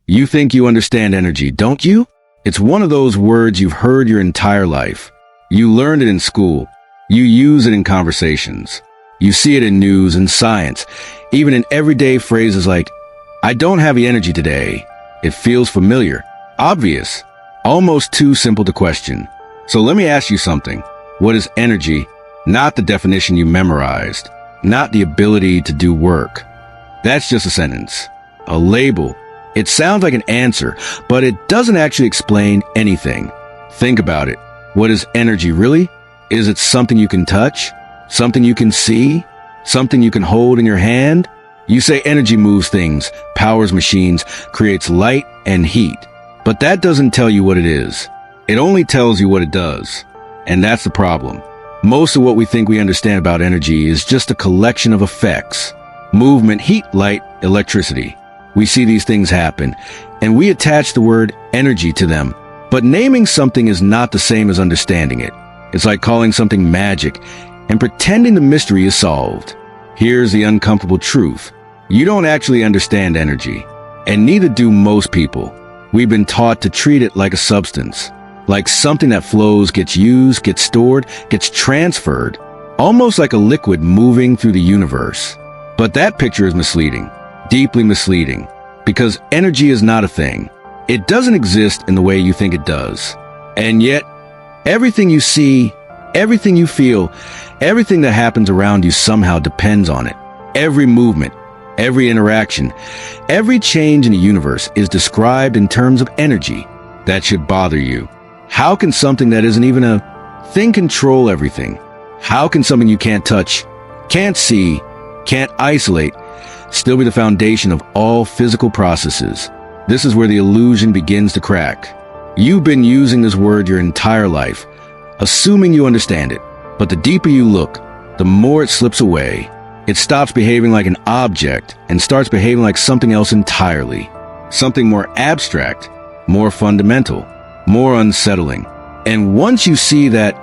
You think you understand energy, don't you? It's one of those words you've heard your entire life. You learned it in school. You use it in conversations. You see it in news and science, even in everyday phrases like, I don't have the energy today. It feels familiar, obvious, almost too simple to question. So let me ask you something. What is energy? Not the definition you memorized, not the ability to do work. That's just a sentence, a label. It sounds like an answer, but it doesn't actually explain anything. Think about it. What is energy really? Is it something you can touch? Something you can see? Something you can hold in your hand? You say energy moves things, powers machines, creates light and heat. But that doesn't tell you what it is. It only tells you what it does. And that's the problem. Most of what we think we understand about energy is just a collection of effects. Movement, heat, light, electricity. We see these things happen, and we attach the word energy to them. But naming something is not the same as understanding it. It's like calling something magic and pretending the mystery is solved. Here's the uncomfortable truth. You don't actually understand energy, and neither do most people. We've been taught to treat it like a substance, like something that flows, gets used, gets stored, gets transferred, almost like a liquid moving through the universe. But that picture is misleading, deeply misleading, because energy is not a thing. It doesn't exist in the way you think it does. And yet, everything you see, everything you feel, everything that happens around you somehow depends on it. Every movement, every interaction, every change in the universe is described in terms of energy. That should bother you. How can something that isn't even a thing control everything? How can something you can't touch, can't see, can't isolate, still be the foundation of all physical processes? This is where the illusion begins to crack. You've been using this word your entire life, assuming you understand it. But the deeper you look, the more it slips away. It stops behaving like an object and starts behaving like something else entirely. Something more abstract, more fundamental, more unsettling. And once you see that,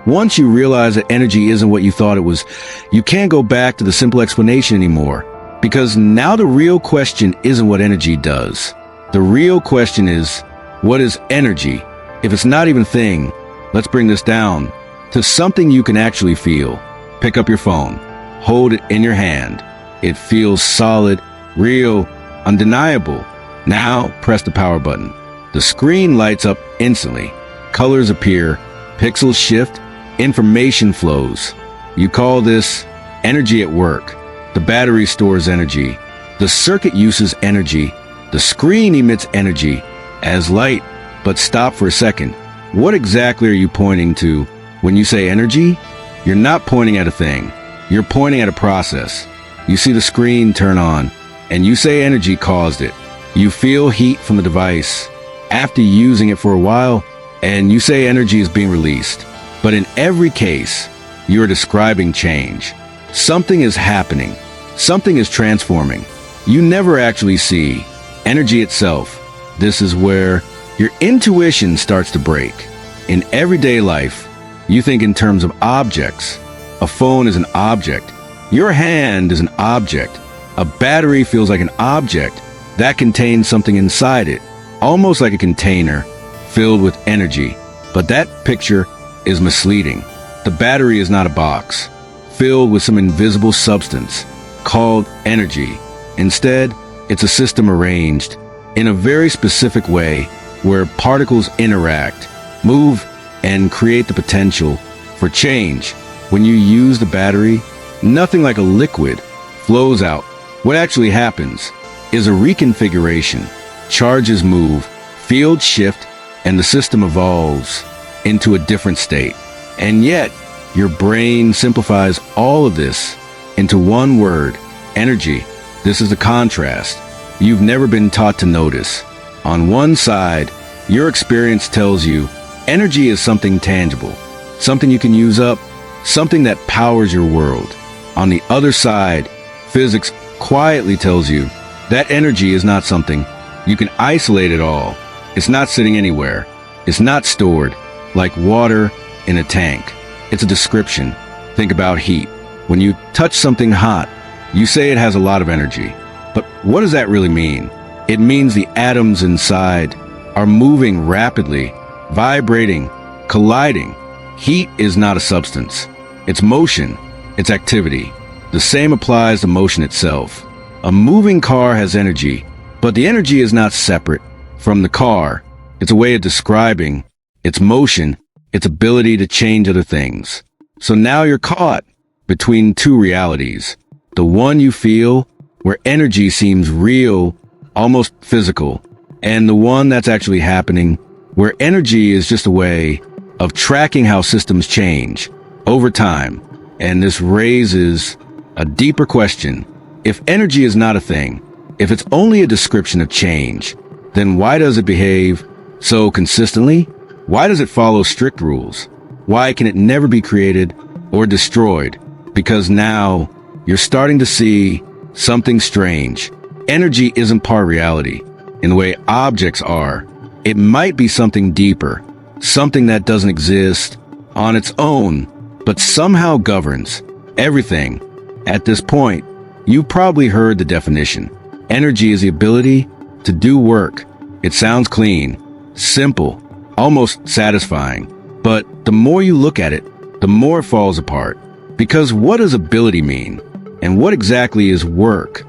once you realize that energy isn't what you thought it was, you can't go back to the simple explanation anymore. Because now the real question isn't what energy does. The real question is, what is energy? If it's not even a thing, let's bring this down to something you can actually feel. Pick up your phone. Hold it in your hand. It feels solid, real, undeniable. Now press the power button. The screen lights up instantly. Colors appear, pixels shift, information flows. You call this energy at work. The battery stores energy. The circuit uses energy. The screen emits energy as light. But stop for a second. What exactly are you pointing to when you say energy? You're not pointing at a thing. You're pointing at a process. You see the screen turn on, and you say energy caused it. You feel heat from the device after using it for a while, and you say energy is being released. But in every case, you're describing change. Something is happening. Something is transforming. You never actually see energy itself. This is where your intuition starts to break. In everyday life, you think in terms of objects. A phone is an object. Your hand is an object. A battery feels like an object that contains something inside it, almost like a container filled with energy. But that picture is misleading. The battery is not a box filled with some invisible substance called energy. Instead, it's a system arranged in a very specific way where particles interact, move, and create the potential for change. When you use the battery, nothing like a liquid flows out. What actually happens is a reconfiguration. Charges move, fields shift, and the system evolves into a different state. And yet, your brain simplifies all of this into one word, energy. This is the contrast you've never been taught to notice. On one side, your experience tells you energy is something tangible, something you can use up, something that powers your world. On the other side, physics quietly tells you that energy is not something you can isolate at all. It's not sitting anywhere. It's not stored like water in a tank. It's a description. Think about heat. When you touch something hot, you say it has a lot of energy. But what does that really mean? It means the atoms inside are moving rapidly, vibrating, colliding. Heat is not a substance. It's motion. It's activity. The same applies to motion itself. A moving car has energy, but the energy is not separate from the car. It's a way of describing its motion, its ability to change other things. So now you're caught between two realities. The one you feel, where energy seems real, almost physical, and the one that's actually happening, where energy is just a way of tracking how systems change over time. And this raises a deeper question. If energy is not a thing, if it's only a description of change, then why does it behave so consistently? Why does it follow strict rules? Why can it never be created or destroyed? Because now you're starting to see something strange. Energy isn't part reality in the way objects are. It might be something deeper, something that doesn't exist on its own, but somehow governs everything. At this point, you probably heard the definition. Energy is the ability to do work. It sounds clean, simple, almost satisfying. But the more you look at it, the more it falls apart. Because what does ability mean? And what exactly is work?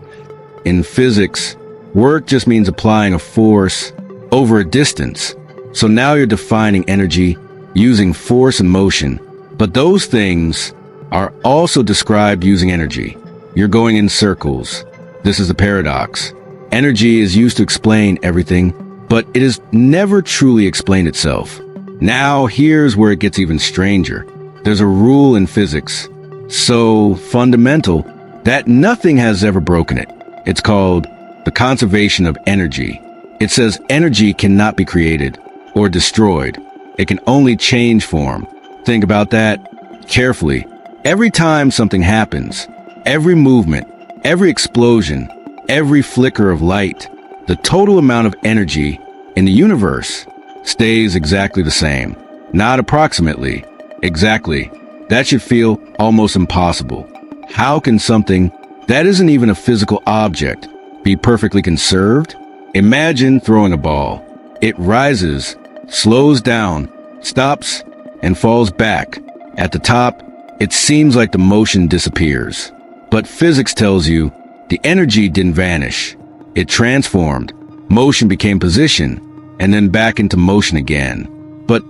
In physics, work just means applying a force over a distance. So now you're defining energy using force and motion. But those things are also described using energy. You're going in circles. This is the paradox. Energy is used to explain everything, but it has never truly explained itself. Now here's where it gets even stranger. There's a rule in physics, so fundamental that nothing has ever broken it. It's called the conservation of energy. It says energy cannot be created or destroyed. It can only change form. Think about that carefully. Every time something happens, every movement, every explosion, every flicker of light, the total amount of energy in the universe stays exactly the same. Not approximately, exactly. That should feel almost impossible. How can something that isn't even a physical object be perfectly conserved? Imagine throwing a ball. It rises, slows down, stops, and falls back. At the top, it seems like the motion disappears. But physics tells you the energy didn't vanish. It transformed. Motion became position, and then back into motion again. But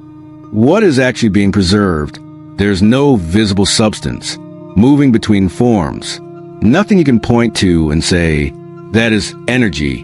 what is actually being preserved? There's no visible substance moving between forms. Nothing you can point to and say, that is energy.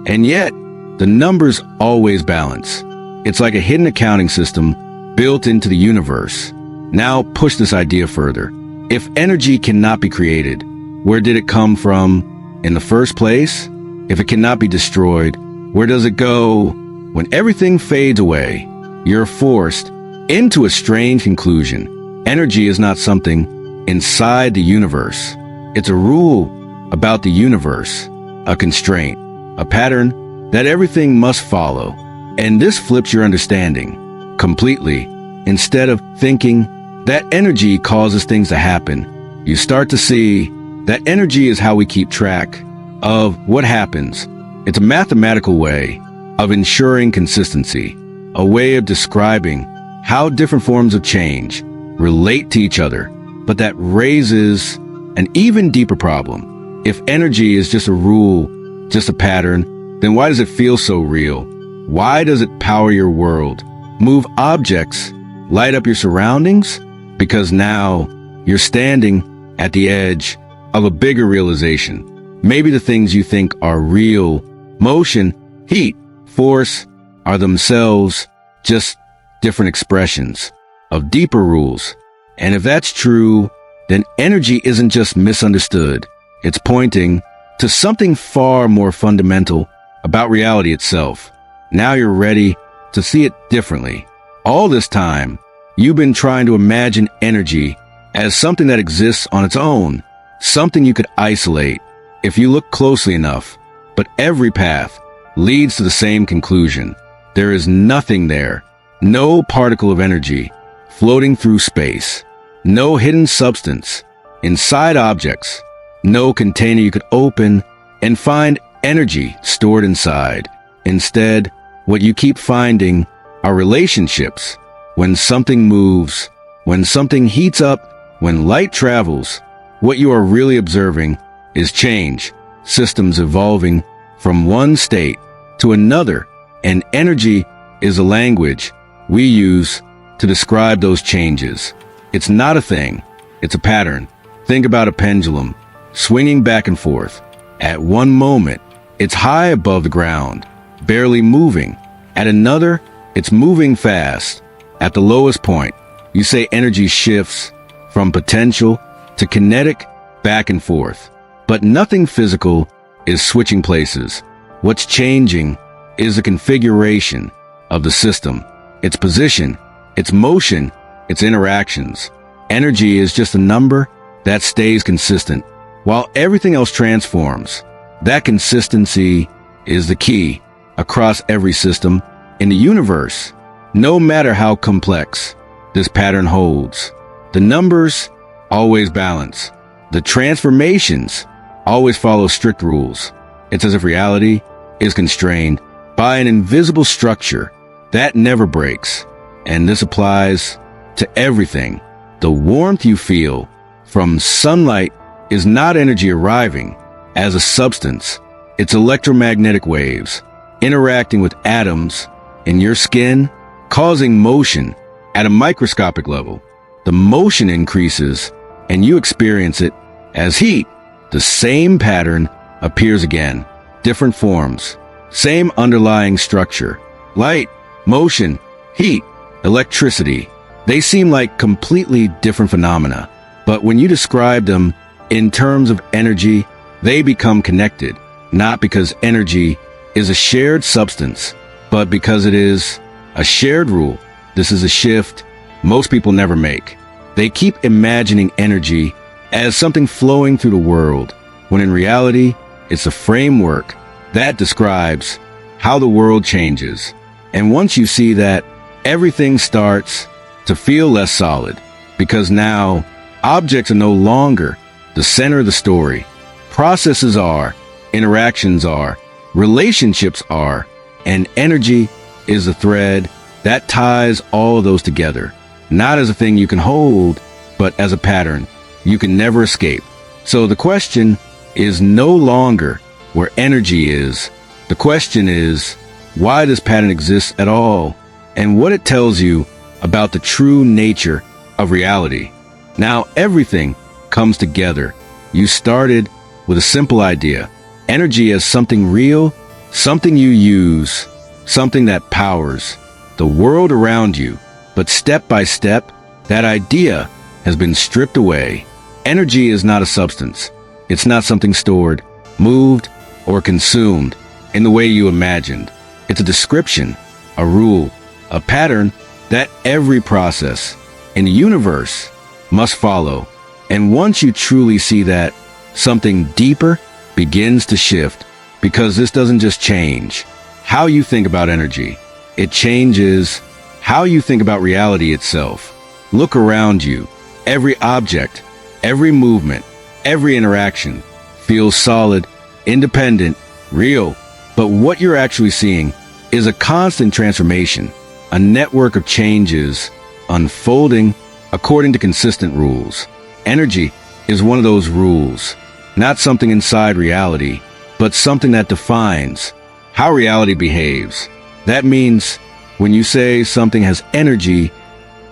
And yet, the numbers always balance. It's like a hidden accounting system built into the universe. Now push this idea further. If energy cannot be created, where did it come from in the first place? If it cannot be destroyed, where does it go? When everything fades away, you're forced into a strange conclusion. Energy is not something inside the universe. It's a rule about the universe, a constraint, a pattern that everything must follow. And this flips your understanding completely. Instead of thinking that energy causes things to happen, you start to see that energy is how we keep track of what happens. It's a mathematical way of ensuring consistency, a way of describing how different forms of change relate to each other. But that raises an even deeper problem. If energy is just a rule, just a pattern, then why does it feel so real? Why does it power your world, move objects, light up your surroundings? Because now you're standing at the edge of a bigger realization. Maybe the things you think are real, motion, heat, force, are themselves just different expressions of deeper rules. And if that's true, then energy isn't just misunderstood. It's pointing to something far more fundamental about reality itself. Now you're ready to see it differently. All this time, you've been trying to imagine energy as something that exists on its own, something you could isolate if you look closely enough. But every path leads to the same conclusion. There is nothing there, no particle of energy floating through space, no hidden substance inside objects, no container you could open and find energy stored inside. Instead, what you keep finding are relationships. When something moves, when something heats up, when light travels, what you are really observing is change, systems evolving from one state to another, and energy is a language we use to describe those changes. It's not a thing, it's a pattern. Think about a pendulum, swinging back and forth. At one moment, it's high above the ground, barely moving. At another, it's moving fast. At the lowest point, you say energy shifts from potential to kinetic, back and forth. But nothing physical is switching places. What's changing is the configuration of the system, its position, its motion, its interactions. Energy is just a number that stays consistent, while everything else transforms. That consistency is the key across every system in the universe. No matter how complex, this pattern holds. The numbers always balance. The transformations always follow strict rules. It's as if reality is constrained by an invisible structure that never breaks. And this applies to everything. The warmth you feel from sunlight is not energy arriving as a substance. It's electromagnetic waves interacting with atoms in your skin, causing motion at a microscopic level. The motion increases and you experience it as heat. The same pattern appears again, different forms, same underlying structure. Light, motion, heat, electricity. They seem like completely different phenomena, but when you describe them in terms of energy, they become connected, not because energy is a shared substance, but because it is a shared rule. This is a shift most people never make. They keep imagining energy as something flowing through the world, when in reality, it's a framework that describes how the world changes. And once you see that, everything starts to feel less solid, because now objects are no longer the center of the story. Processes are, interactions are, relationships are, and energy is the thread that ties all of those together, not as a thing you can hold, but as a pattern you can never escape. So the question is no longer where energy is. The question is why this pattern exists at all, and what it tells you about the true nature of reality. Now everything comes together. You started with a simple idea. Energy as something real, something you use, something that powers the world around you. But step by step, that idea has been stripped away. Energy is not a substance. It's not something stored, moved, or consumed in the way you imagined. It's a description, a rule, a pattern that every process in the universe must follow. And once you truly see that, something deeper begins to shift, because this doesn't just change how you think about energy. It changes how you think about reality itself. Look around you. Every object, every movement, every interaction feels solid, independent, real. But what you're actually seeing is a constant transformation, a network of changes unfolding according to consistent rules. Energy is one of those rules, not something inside reality, but something that defines how reality behaves. That means when you say something has energy,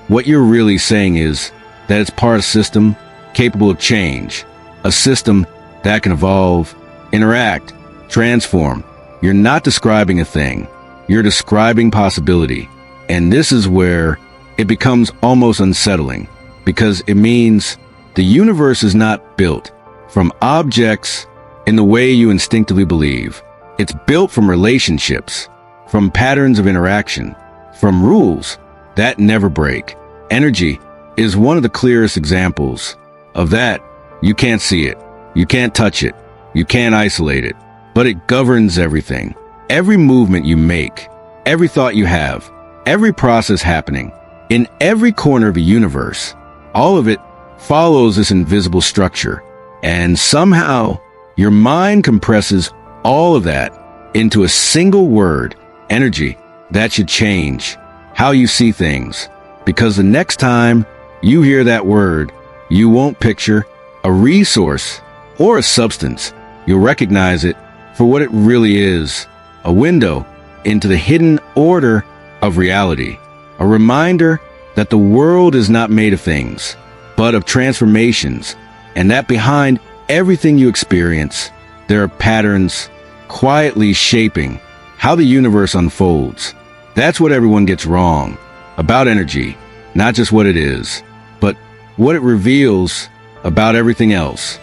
what you're really saying is that it's part of a system capable of change, a system that can evolve, interact, transform. You're not describing a thing, you're describing possibility. And this is where it becomes almost unsettling, because it means the universe is not built from objects in the way you instinctively believe. It's built from relationships, from patterns of interaction, from rules that never break. Energy is one of the clearest examples of that. You can't see it, you can't touch it, you can't isolate it, but it governs everything. Every movement you make, every thought you have, every process happening in every corner of the universe, all of it follows this invisible structure. And somehow your mind compresses all of that into a single word, energy. That should change how you see things. Because the next time you hear that word, you won't picture a resource or a substance. You'll recognize it for what it really is, a window into the hidden order of reality, a reminder that the world is not made of things, but of transformations, and that behind everything you experience, there are patterns quietly shaping how the universe unfolds. That's what everyone gets wrong about energy, not just what it is, but what it reveals about everything else.